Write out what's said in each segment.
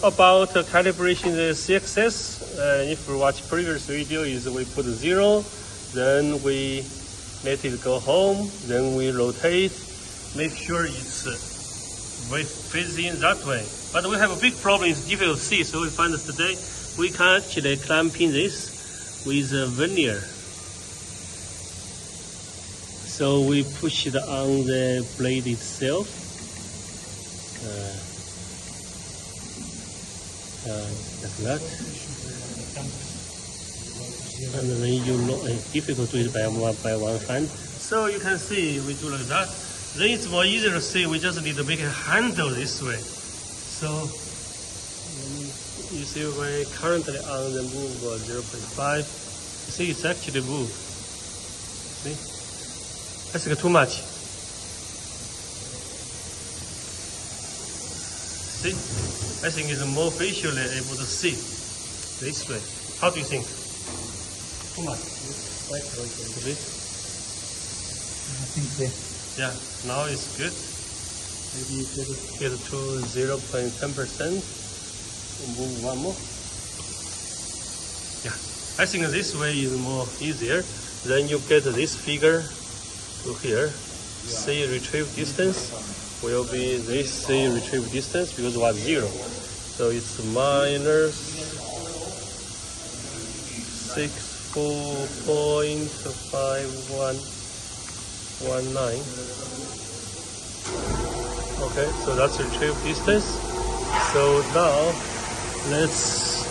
about calibration the CXS. If you watch previous video, is we put 0, then we let it go home, then we rotate, make sure it's facing that way. But we have a big problem, it's difficult to see, so we find that today we can actually clamping this with a vernier. So we push it on the blade itself. Like that. And then you know it's difficult to do it by one hand. So you can see we do like that. Then it's more easier to see. We just need to make a handle this way. So you see we're currently on the move 0.5. You see it's actually moved. See? I think too much. See? I think it's more visually able to see this way. How do you think? Too much. I think so. Yeah, now it's good. Maybe you could Get to 0.10%. Move one more. Yeah, I think this way is more easier. Then you get this figure to here. See retrieve distance will be this see retrieve distance because it was 0. So it's minus 64.5119. Okay, so that's retrieve distance. So now let's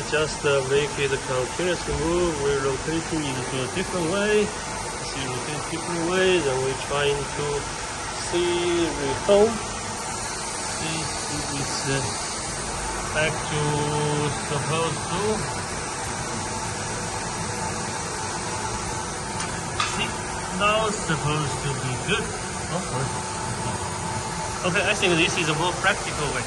just make it a continuous move. We're rotating it to a different way. See, rotate different way. Then we're trying to see home. See if it's back to supposed to. See, now it's supposed to be good. Oh, okay, I think this is a more practical way.